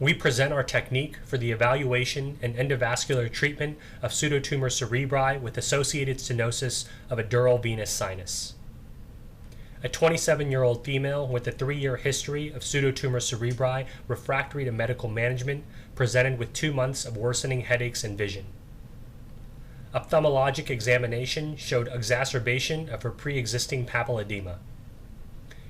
We present our technique for the evaluation and endovascular treatment of pseudotumor cerebri with associated stenosis of a dural venous sinus. A 27-year-old female with a 3-year history of pseudotumor cerebri refractory to medical management presented with 2 months of worsening headaches and vision. Ophthalmologic examination showed exacerbation of her pre-existing papilledema.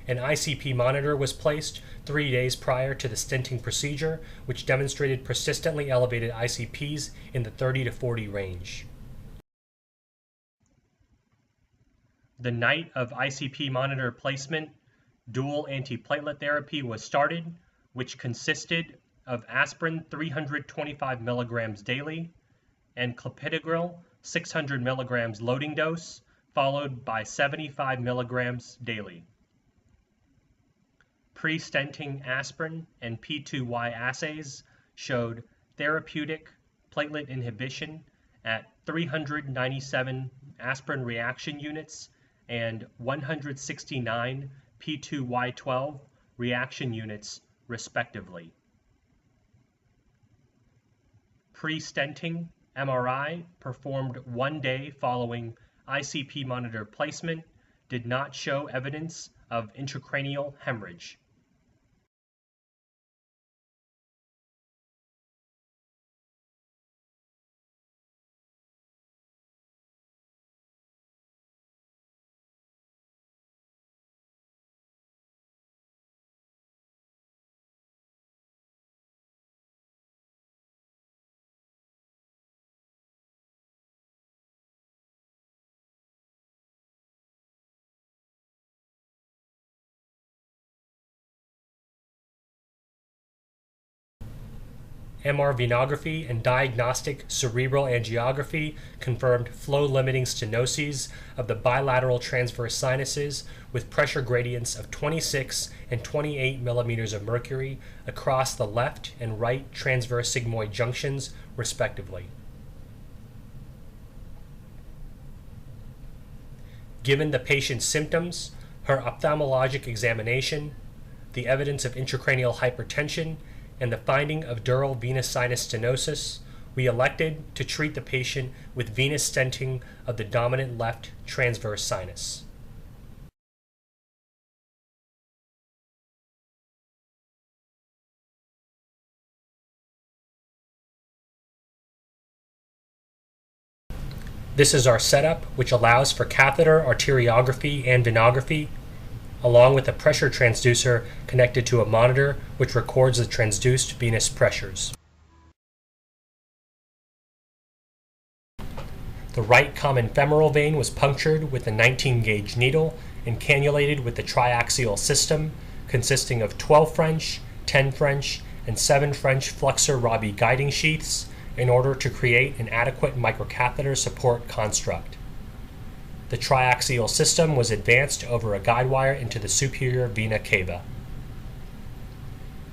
An ICP monitor was placed 3 days prior to the stenting procedure, which demonstrated persistently elevated ICPs in the 30 to 40 range. The night of ICP monitor placement, dual antiplatelet therapy was started, which consisted of aspirin 325 milligrams daily and clopidogrel 600 milligrams loading dose, followed by 75 milligrams daily. Pre-stenting aspirin and P2Y assays showed therapeutic platelet inhibition at 397 aspirin reaction units and 169 P2Y12 reaction units, respectively. Pre-stenting MRI performed 1 day following ICP monitor placement did not show evidence of intracranial hemorrhage. MR venography and diagnostic cerebral angiography confirmed flow-limiting stenoses of the bilateral transverse sinuses with pressure gradients of 26 and 28 millimeters of mercury across the left and right transverse sigmoid junctions, respectively. Given the patient's symptoms, her ophthalmologic examination, the evidence of intracranial hypertension, and the finding of dural venous sinus stenosis, we elected to treat the patient with venous stenting of the dominant left transverse sinus. This is our setup, which allows for catheter arteriography and venography, along with a pressure transducer connected to a monitor which records the transduced venous pressures. The right common femoral vein was punctured with a 19-gauge needle and cannulated with the triaxial system consisting of 12 French, 10 French, and 7 French flexor Rabi guiding sheaths in order to create an adequate microcatheter support construct. The triaxial system was advanced over a guide wire into the superior vena cava.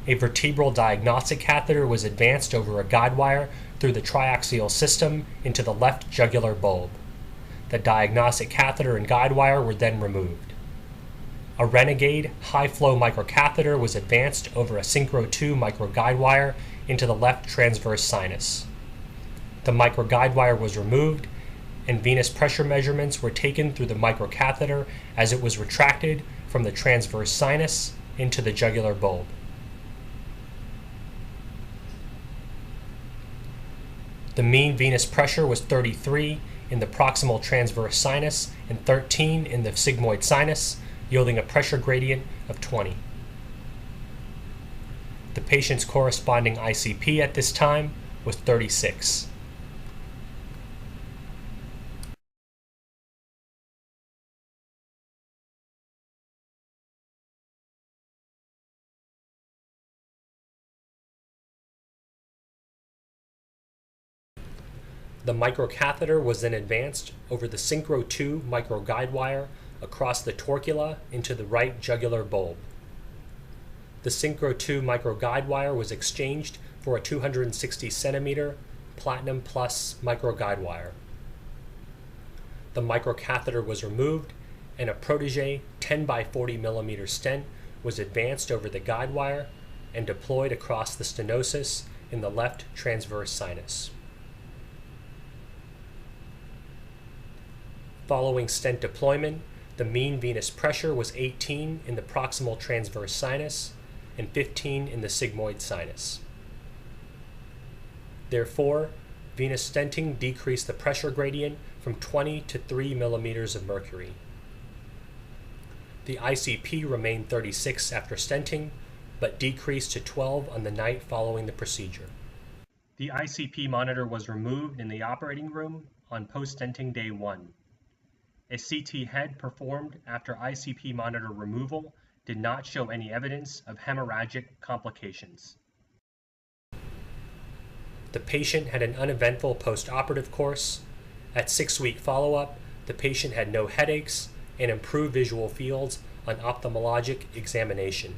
A vertebral diagnostic catheter was advanced over a guide wire through the triaxial system into the left jugular bulb. The diagnostic catheter and guide wire were then removed. A Renegade high-flow microcatheter was advanced over a Synchro 2 microguide wire into the left transverse sinus. The microguide wire was removed, and venous pressure measurements were taken through the microcatheter as it was retracted from the transverse sinus into the jugular bulb. The mean venous pressure was 33 in the proximal transverse sinus and 13 in the sigmoid sinus, yielding a pressure gradient of 20. The patient's corresponding ICP at this time was 36. The microcatheter was then advanced over the Synchro 2 microguide wire across the torcula into the right jugular bulb. The Synchro 2 microguide wire was exchanged for a 260 centimeter Platinum Plus microguide wire. The microcatheter was removed and a Protégé 10 by 40 millimeter stent was advanced over the guide wire and deployed across the stenosis in the left transverse sinus. Following stent deployment, the mean venous pressure was 18 in the proximal transverse sinus and 15 in the sigmoid sinus. Therefore, venous stenting decreased the pressure gradient from 20 to 3 millimeters of mercury. The ICP remained 36 after stenting, but decreased to 12 on the night following the procedure. The ICP monitor was removed in the operating room on post-stenting day 1. A CT head performed after ICP monitor removal did not show any evidence of hemorrhagic complications. The patient had an uneventful post-operative course. At 6-week follow-up, the patient had no headaches and improved visual fields on ophthalmologic examination.